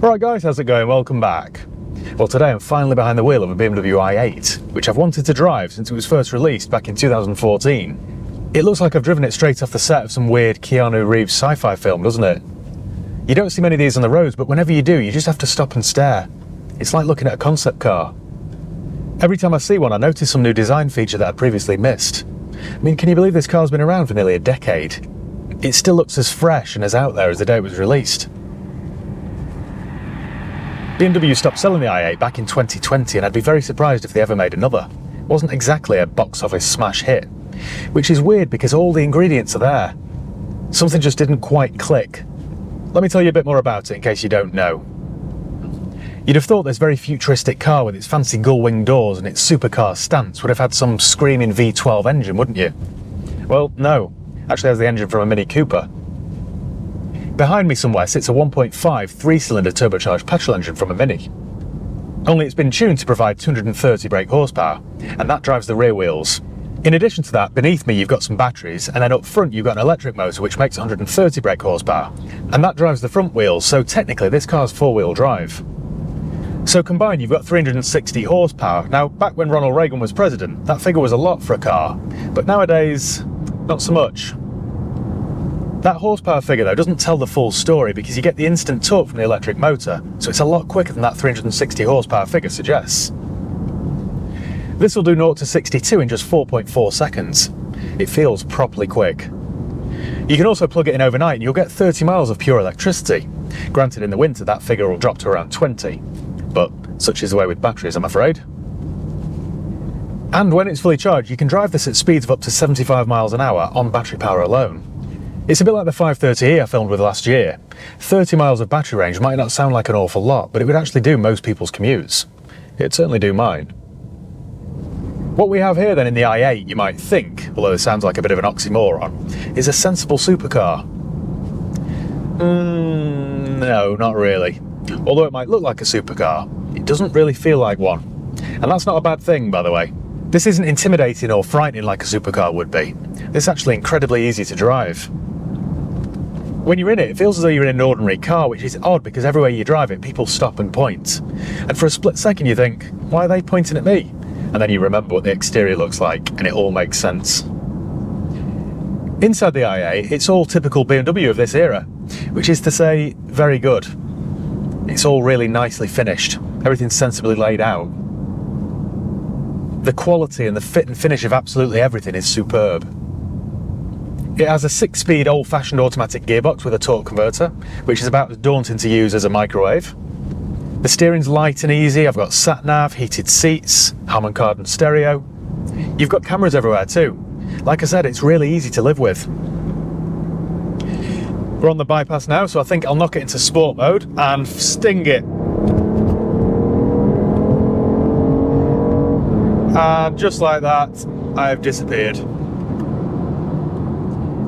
Alright guys, how's it going? Welcome back. Well, today I'm finally behind the wheel of a BMW i8, which I've wanted to drive since it was first released back in 2014. It looks like I've driven it straight off the set of some weird Keanu Reeves sci-fi film, doesn't it? You don't see many of these on the roads, but whenever you do, you just have to stop and stare. It's like looking at a concept car. Every time I see one, I notice some new design feature that I'd previously missed. I mean, can you believe this car's been around for nearly a decade? It still looks as fresh and as out there as the day it was released. BMW stopped selling the i8 back in 2020, and I'd be very surprised if they ever made another. It wasn't exactly a box office smash hit, which is weird because all the ingredients are there. Something just didn't quite click. Let me tell you a bit more about it in case you don't know. You'd have thought this very futuristic car with its fancy gull-wing doors and its supercar stance would have had some screaming V12 engine, wouldn't you? Well, no. Actually has the engine from a Mini Cooper. Behind me somewhere sits a 1.5 three-cylinder turbocharged petrol engine from a Mini. Only it's been tuned to provide 230 brake horsepower, and that drives the rear wheels. In addition to that, beneath me you've got some batteries, and then up front you've got an electric motor which makes 130 brake horsepower, and that drives the front wheels, so technically this car's four-wheel drive. So combined you've got 360 horsepower. Now, back when Ronald Reagan was president, that figure was a lot for a car, but nowadays, not so much. That horsepower figure though doesn't tell the full story because you get the instant torque from the electric motor, so it's a lot quicker than that 360 horsepower figure suggests. This will do 0 to 62 in just 4.4 seconds. It feels properly quick. You can also plug it in overnight and you'll get 30 miles of pure electricity. Granted, in the winter that figure will drop to around 20, but such is the way with batteries, I'm afraid. And when it's fully charged, you can drive this at speeds of up to 75 miles an hour on battery power alone. It's a bit like the 530e I filmed with last year. 30 miles of battery range might not sound like an awful lot, but it would actually do most people's commutes. It'd certainly do mine. What we have here then in the i8, you might think, although it sounds like a bit of an oxymoron, is a sensible supercar. No, not really. Although it might look like a supercar, it doesn't really feel like one. And that's not a bad thing, by the way. This isn't intimidating or frightening like a supercar would be. This is actually incredibly easy to drive. When you're in it, it feels as though you're in an ordinary car, which is odd because everywhere you drive it, people stop and point. And for a split second you think, why are they pointing at me? And then you remember what the exterior looks like, and it all makes sense. Inside the i8, it's all typical BMW of this era, which is to say, very good. It's all really nicely finished. Everything's sensibly laid out. The quality and the fit and finish of absolutely everything is superb. It has a 6-speed old-fashioned automatic gearbox with a torque converter, which is about as daunting to use as a microwave. The steering's light and easy. I've got sat-nav, heated seats, Harman Kardon stereo. You've got cameras everywhere too. Like I said, it's really easy to live with. We're on the bypass now, so I think I'll knock it into sport mode and sting it. And just like that, I've disappeared.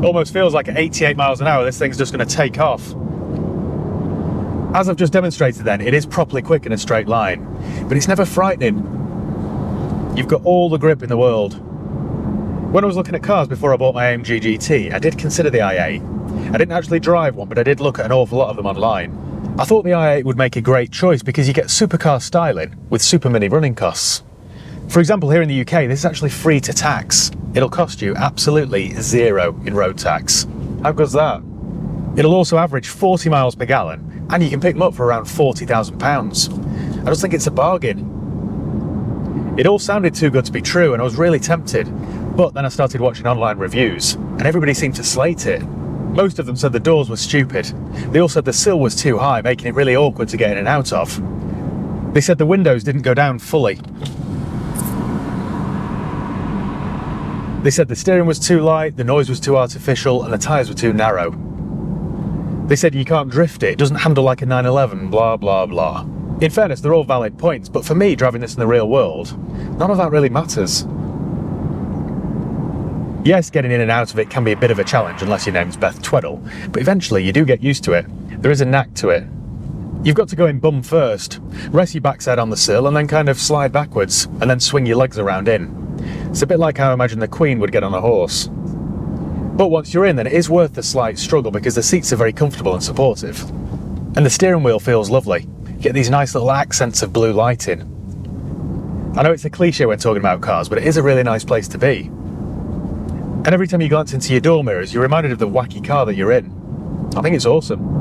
Almost feels like at 88 miles an hour this thing's just going to take off. As I've just demonstrated then, it is properly quick in a straight line, but it's never frightening. You've got all the grip in the world. When I was looking at cars before I bought my AMG GT, I did consider the i8. I didn't actually drive one, but I did look at an awful lot of them online. I thought the i8 would make a great choice because you get supercar styling with super mini running costs. For example, here in the UK, this is actually free to tax. It'll cost you absolutely zero in road tax. How good's that? It'll also average 40 miles per gallon, and you can pick them up for around £40,000. I just think it's a bargain. It all sounded too good to be true, and I was really tempted. But then I started watching online reviews, and everybody seemed to slate it. Most of them said the doors were stupid. They all said the sill was too high, making it really awkward to get in and out of. They said the windows didn't go down fully. They said the steering was too light, the noise was too artificial, and the tyres were too narrow. They said you can't drift it doesn't handle like a 911, blah blah blah. In fairness, they're all valid points, but for me, driving this in the real world, none of that really matters. Yes, getting in and out of it can be a bit of a challenge unless your name's Beth Tweddle, but eventually you do get used to it. There is a knack to it. You've got to go in bum first, rest your backside on the sill and then kind of slide backwards, and then swing your legs around in. It's a bit like how I imagine the Queen would get on a horse. But once you're in, then it is worth the slight struggle because the seats are very comfortable and supportive. And the steering wheel feels lovely. You get these nice little accents of blue lighting. I know it's a cliche when talking about cars, but it is a really nice place to be. And every time you glance into your door mirrors, you're reminded of the wacky car that you're in. I think it's awesome.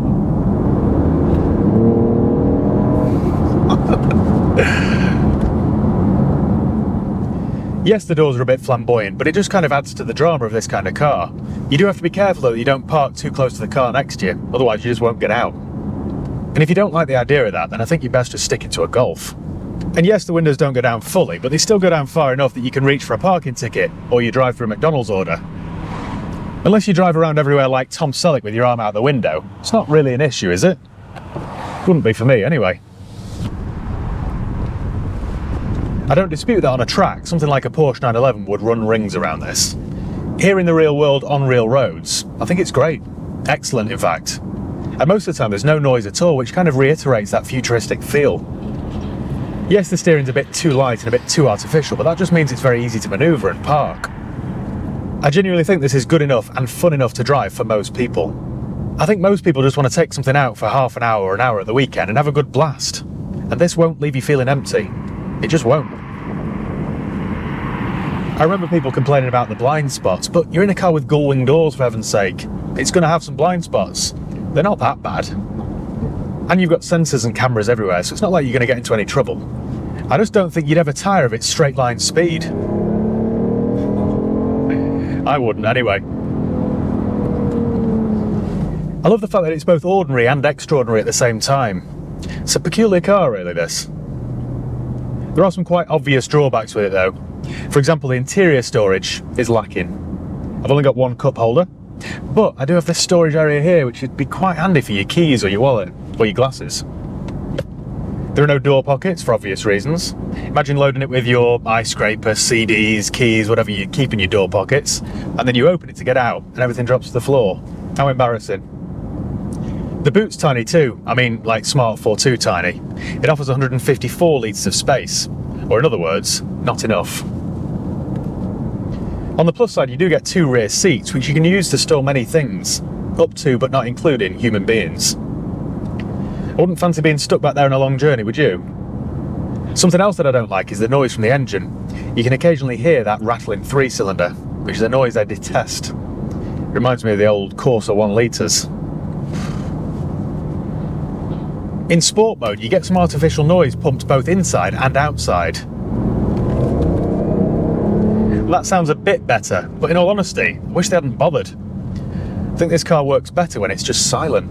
Yes, the doors are a bit flamboyant, but it just kind of adds to the drama of this kind of car. You do have to be careful though that you don't park too close to the car next to you, otherwise you just won't get out. And if you don't like the idea of that, then I think you're best just sticking to a Golf. And yes, the windows don't go down fully, but they still go down far enough that you can reach for a parking ticket, or you drive through a McDonald's order. Unless you drive around everywhere like Tom Selleck with your arm out the window, it's not really an issue, is it? Wouldn't be for me anyway. I don't dispute that on a track, something like a Porsche 911 would run rings around this. Here in the real world, on real roads, I think it's great. Excellent, in fact. And most of the time there's no noise at all, which kind of reiterates that futuristic feel. Yes, the steering's a bit too light and a bit too artificial, but that just means it's very easy to manoeuvre and park. I genuinely think this is good enough and fun enough to drive for most people. I think most people just want to take something out for half an hour or an hour at the weekend and have a good blast. And this won't leave you feeling empty. It just won't. I remember people complaining about the blind spots, but you're in a car with gull-wing doors, for heaven's sake. It's going to have some blind spots. They're not that bad. And you've got sensors and cameras everywhere, so it's not like you're going to get into any trouble. I just don't think you'd ever tire of its straight line speed. I wouldn't anyway. I love the fact that it's both ordinary and extraordinary at the same time. It's a peculiar car, really, this. There are some quite obvious drawbacks with it though. For example, the interior storage is lacking. I've only got one cup holder, but I do have this storage area here which would be quite handy for your keys or your wallet or your glasses. There are no door pockets for obvious reasons. Imagine loading it with your eye scraper, CDs, keys, whatever you keep in your door pockets, and then you open it to get out and everything drops to the floor. How embarrassing. The boot's tiny too. I mean, like Smart 4.2 tiny. It offers 154 litres of space, or in other words, not enough. On the plus side, you do get two rear seats, which you can use to store many things, up to but not including human beings. I wouldn't fancy being stuck back there on a long journey, would you? Something else that I don't like is the noise from the engine. You can occasionally hear that rattling 3-cylinder, which is a noise I detest. It reminds me of the old Corsa 1 litres. In sport mode, you get some artificial noise pumped both inside and outside. That sounds a bit better, but in all honesty, I wish they hadn't bothered. I think this car works better when it's just silent.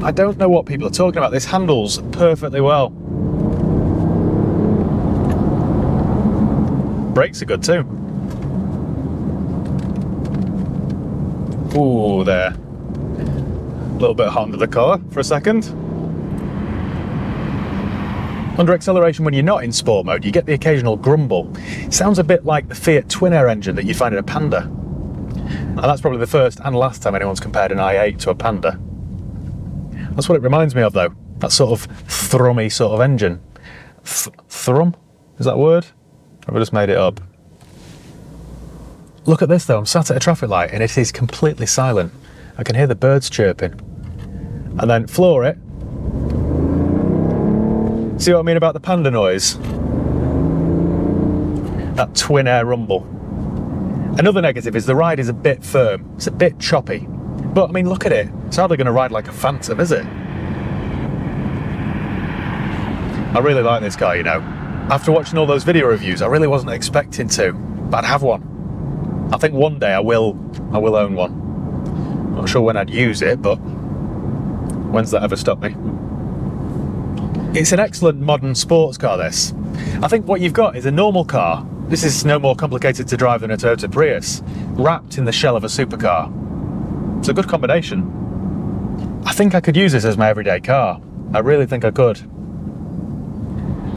I don't know what people are talking about. This handles perfectly well. Brakes are good too. Ooh, there. A little bit hot under the collar for a second. Under acceleration when you're not in sport mode, you get the occasional grumble. It sounds a bit like the Fiat Twin Air engine that you'd find in a Panda. And that's probably the first and last time anyone's compared an i8 to a Panda. That's what it reminds me of though, that sort of thrummy sort of engine. Thrum? Is that a word? Or have I just made it up? Look at this though, I'm sat at a traffic light and it is completely silent. I can hear the birds chirping. And then floor it. See what I mean about the Panda noise? That twin air rumble. Another negative is the ride is a bit firm. It's a bit choppy. But I mean, look at it. It's hardly going to ride like a Phantom, is it? I really like this car, you know. After watching all those video reviews, I really wasn't expecting to, but I'd have one. I think one day I will own one. Not sure when I'd use it, but when's that ever stopped me? It's an excellent modern sports car, this. I think what you've got is a normal car. This is no more complicated to drive than a Toyota Prius, wrapped in the shell of a supercar. It's a good combination. I think I could use this as my everyday car. I really think I could.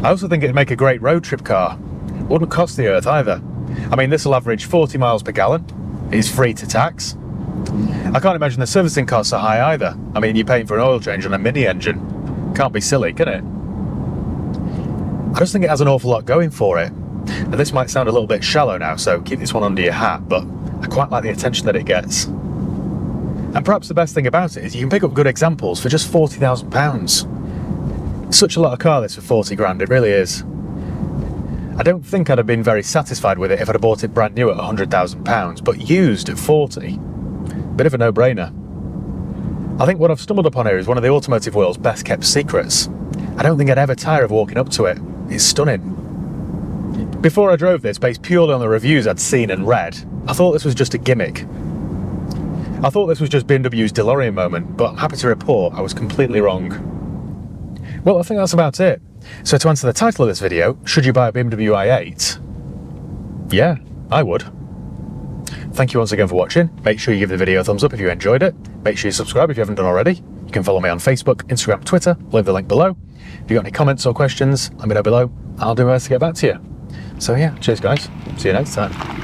I also think it'd make a great road trip car. It wouldn't cost the earth either. I mean, this will average 40 miles per gallon. It's free to tax. I can't imagine the servicing costs are high either. I mean, you're paying for an oil change on a mini engine. Can't be silly, can it? I just think it has an awful lot going for it. Now, this might sound a little bit shallow now, so keep this one under your hat, but I quite like the attention that it gets. And perhaps the best thing about it is you can pick up good examples for just £40,000. Such a lot of car this for 40 grand, it really is. I don't think I'd have been very satisfied with it if I'd have bought it brand new at £100,000, but used at 40, bit of a no-brainer. I think what I've stumbled upon here is one of the automotive world's best kept secrets. I don't think I'd ever tire of walking up to it. It's stunning. Before I drove this, based purely on the reviews I'd seen and read, I thought this was just a gimmick. I thought this was just BMW's DeLorean moment, but I'm happy to report I was completely wrong. Well, I think that's about it. So to answer the title of this video, should you buy a BMW i8? Yeah, I would. Thank you once again for watching. Make sure you give the video a thumbs up if you enjoyed it. Make sure you subscribe if you haven't done already. You can follow me on Facebook, Instagram, Twitter. Leave the link below. If you've got any comments or questions, let me know below. I'll do my best to get back to you. So yeah, cheers guys. See you next time.